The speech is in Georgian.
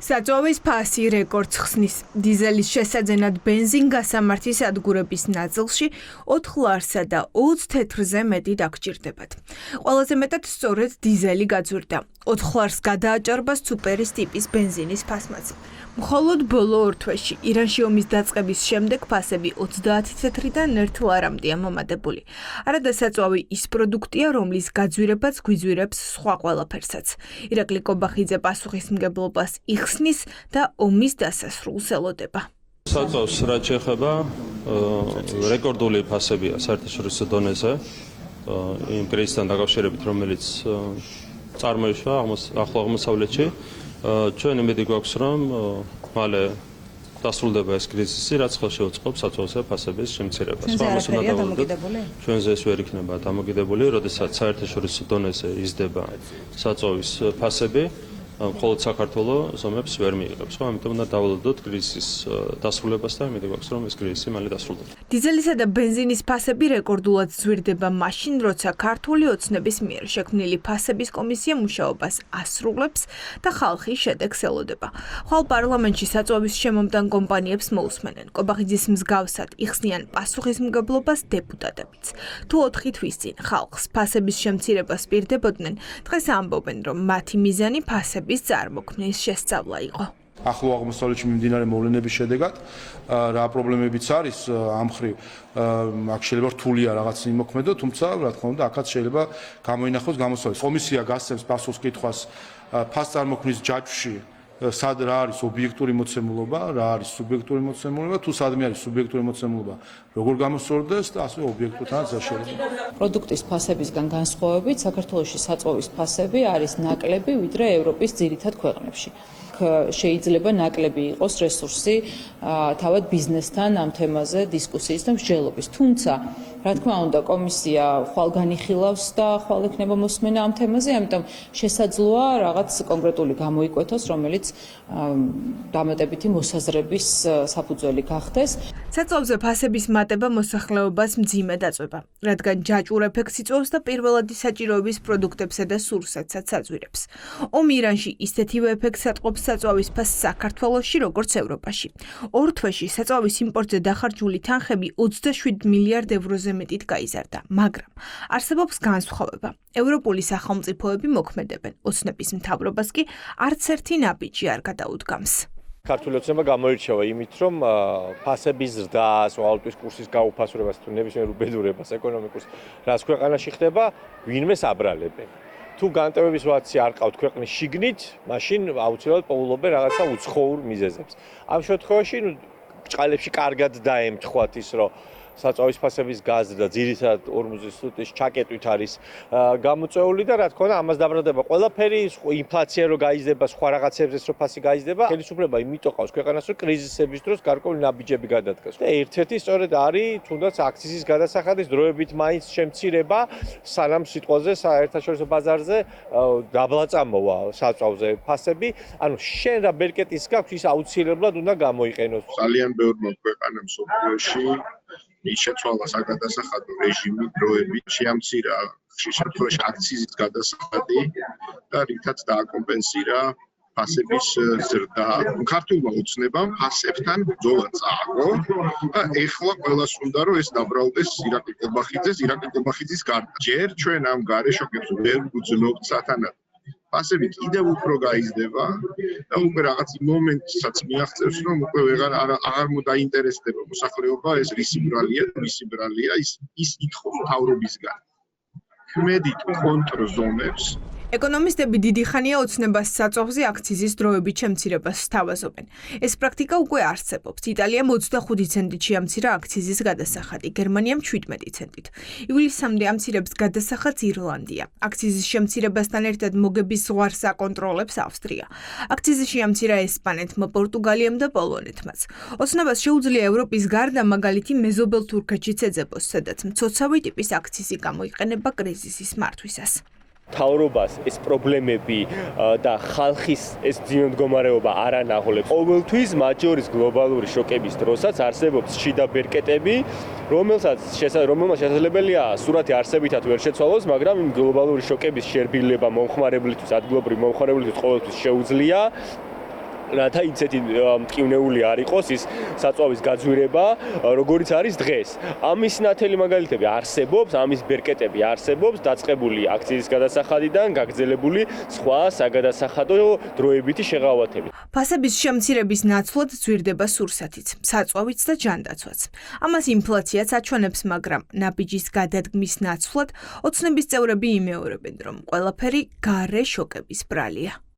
საწვავის ფასი რეკორდს ხსნის. დიზელის შესაძენად ბენზინ გასამართის ადგურების ნაწილში 4 ლარსა და 20 თეთრზე მეტი დაგჭირდებათ. ყველაზე მეტად სწორედ დიზელი გაძვირდა. 4 ლარს გადააჭარბა სუპერის ტიპის ბენზინის ფასმაც. მხოლოდ ბოლო 2 თვეში ირანში ომის დაწყების შემდეგ ფასები 30 თეთრიდან 1 ლარამდეა მომადებული. არადა საწვავი ის პროდუქტია, რომლის გაძვირებაც გვიძვირებს სხვა ყველაფერსაც. ირაკლი კობახიძე პასუხისმგებლობას იხსნის და ომის დასასრულს ელოდება. საწვავს რაც შეეხება რეკორდული ფასებია საერთაშორისო დონეზე იმ კრიზისთან დაკავშირებით, რომელიც წარმოიშვა ახლო აღმოსავლეთში. ჩვენ იმედი გვაქვს, რომ მალე დასრულდება ეს კრიზისი, რაც ხელში უწყობს საწვავზე ფასების შემცირებას. ჩვენზე ეს ვერ იქნება დამოკიდებული, როდესაც საერთაშორისო დონეზე იზრდება საწვავის ფასები, მხოლოდ საქართველოს ომებს ვერ მიიღებს. ამიტომ უნდა დავალოდოთ კრიზისის დასრულებას და იმედი გვაქვს, რომ ეს კრიზისი მალე დასრულდება. დიზელისა და ბენზინის ფასები რეკორდულად ზვირდება მაშინ, როცა ქართული ოცნების მიერ შექმნილი ფასების კომისია მუშაობას ასრულებს და ხალხი შედეგს ელოდება. ხვალ პარლამენტში საწვავის შემომტან კომპანიებს მოусმენენ. კობახიძის მსგავსად იხსნიან პასუხისმგებლობას დეპუტატებიც. თუ 4 თვის წინ ხალხს ფასების შემცირებას პირდებოდნენ, დღეს ამბობენ, რომ მათი მიზანი ფასების წარმოქმნის შესწავლა იყო. ახლო აღმოსავლეთში მიმდინარე მოვლენების შედეგად რა პრობლემებიც არის ამ მხრივ აქ შეიძლება რთულია რაღაც იმოქმედო, თუმცა რა თქმა უნდა აქაც შეიძლება გამოინახოს გამოსავალი. კომისია გასცემს პასუხს კითხვას ფას წარმოქმნის ჯაჭვში სად რა არის ობიექტური მოცემულობა, რა არის სუბიექტური მოცემულობა, თუ სადმე არის სუბიექტური მოცემულობა, როგორ გამოსწორდეს და ასე ობიექტურთანაც შეიძლება. პროდუქტის ფასებისგან განსხვავებით, საქართველოში საწვავის ფასები არის ნაკლები, ვიდრე ევროპის ძირითად ქვეყნებში. შეიძლება ნაკლები იყოს რესურსი თავად ბიზნესთან ამ თემაზე დისკუსიის და მსჯელობის. თუმცა, რა თქმა უნდა, კომისია ხვალ განიხილავს და ხვალ ექნება მოსმენა ამ თემაზე, ამიტომ შესაძლოა რაღაც კონკრეტული გამოიკვეთოს, რომელიც დამატებითი მოსაზრების საფუძველი გახდეს. საწვავზე ფასების მატება მოსახლეობას მძიმედ აწვება, რადგან ჯაჭვურ ეფექტს იწვევს და პირველადი საჭიროების პროდუქტებსა და სურსათსაც აძვირებს. ომი ირანში ისეთივე ეფექტს ატყობს საწვავის ფასს საქართველოში, როგორც ევროპაში. 2 თვეში საწვავის იმპორტზე დახარჯული თანხები 27 მილიარდ ევროზე მეტით გაიზარდა, მაგრამ არსებობს განსხვავება. ევროპული სახელმწიფოები მოქმედებენ, ოცნების მთავრობას კი არც ერთი ნაბიჯი არ გადაუდგამს. ქართული ოცნება გამოირჩევა იმით, რომ ფასების ზრდას, ვალუტის კურსის გაუფასურებას თუ ნებისმიერ უბედურებას ეკონომიკურს, რაც ქვეყანაში ხდება, ვინმეს აბრალებენ. თუ განტევების ვაცი არ ყავთ ქვეყნის შიგნით, მაშინ აუცილებლად პოულობენ რაღაცა უცხოურ მიზეზებს. ამ შემთხვევაში ბრჭყალებში კარგად დაემთხვათ ის, რომ საწვავის ფასების გაზრდა ძირითადად 50-ის ჩაკეტვით არის გამოწვეული და რა თქმა უნდა ამას დაბრალდება ყველაფერი, ინფლაცია რო გაიზრდება, სხვა რაღაცებზეც რო ფასი გაიზრდება, ხელისუფლება იმიტომ ყავს ქვეყანას, რომ კრიზისების დროს გარკვეული ნაბიჯები გადადგას. და ერთ-ერთი სწორედ არის თუნდაც აქციზის გადასახადის დროებით მაინც შემცირება, სანამ სიტყვაზე საერთაშორისო ბაზარზე დაბლაწამოვა საწვავზე ფასები. ანუ შენ რა ბერკეტის გაქვს, ის აუცილებლად უნდა გამოიყენოს. ძალიან ბევრმა ქვეყანამ მსოფლიოში ის შეცვალა საგადასახადო რეჟიმი დროები შეამცირა ხშირ შემთხვევაში აქციზის გადასახადი და რითაც დააკომპენსირა ფასების ზრდა. ქართულმა ოცნებამ ფასებთან ბრძოლა წააგო და ეხლა ყველას უნდა რომ ეს დაბრალდეს ირაკლი კობახიძის გარდა. ჯერ ჩვენ ამ გარეშოკებს ვერ ვუძნობთ სათანადო. ფასები კიდევ უფრო გაიზრდება და უკვე რაღაც მომენტსაც მიაღწევს, რომ უკვე აღარ მოდაინტერესდება მოსახლეობა ეს რისი ბრალია, ის ითხოვს მთავრობისგან. ქმედით კონტრზომებს. ეკონომისტები დიდი ხანია ოცნებას საწვავზე აქციზის დროებით შემცირებას სთავაზობენ. ეს პრაქტიკა უკვე არსებობს. იტალიამ 25 ცენტით შეამცირა აქციზის გადასახადი, გერმანიამ 17 ცენტით. ივლისამდე ამცირებს გადასახადს ირლანდია. აქციზის შემცირებასთან ერთად მოგების ზღვარს აკონტროლებს ავსტრია. აქციზის შეამცირა ესპანეთმა, პორტუგალიამ და პოლონეთმაც. ოცნებას შეუძლია ევროპის გარდა მაგალითი მეზობელ თურქეთშიც ეძებოს, სადაც მცოცავი ტიპის აქციზი გამოიყენება კრიზისის მართვისას. მთავრობას ეს პრობლემები და ხალხის ეს ძინო მდგომარეობა არ ანაღლებს. ყოველთვის მაჯორის გლობალური შოკების დროსაც არსებობს შიდა ბერკეტები, რომელსაც შესაძლებელია სურათი არსებითად ვერ შეცვალოს, მაგრამ იმ გლობალური შოკების შერბილება მომხმარებლისთვის, ადგილობრივი მომხმარებლისთვის ყოველთვის შეუძლია. რათა ისეთი მტკივნეული არ იყოს ის საწვავის გაძვირება, როგორიც არის დღეს. ამის ნათელი მაგალითები არსებობს, ამის ბერკეტები არსებობს, დაწყებული აქციის გადასახადიდან გაგრძელებული სხვა საგადასახადო დროებითი შეღავათებით. ფასების შემცირების ნაცვლად ძვირდება სურსათიც, საწვავიც და ჯანდაცვაც. ამას ინფლაციაც აჩვენებს, მაგრამ ნაბიჯის გადადგმის ნაცვლად ოცნების წევრები იმეორებენ, რომ ყველაფერი გარე შოკების ბრალია.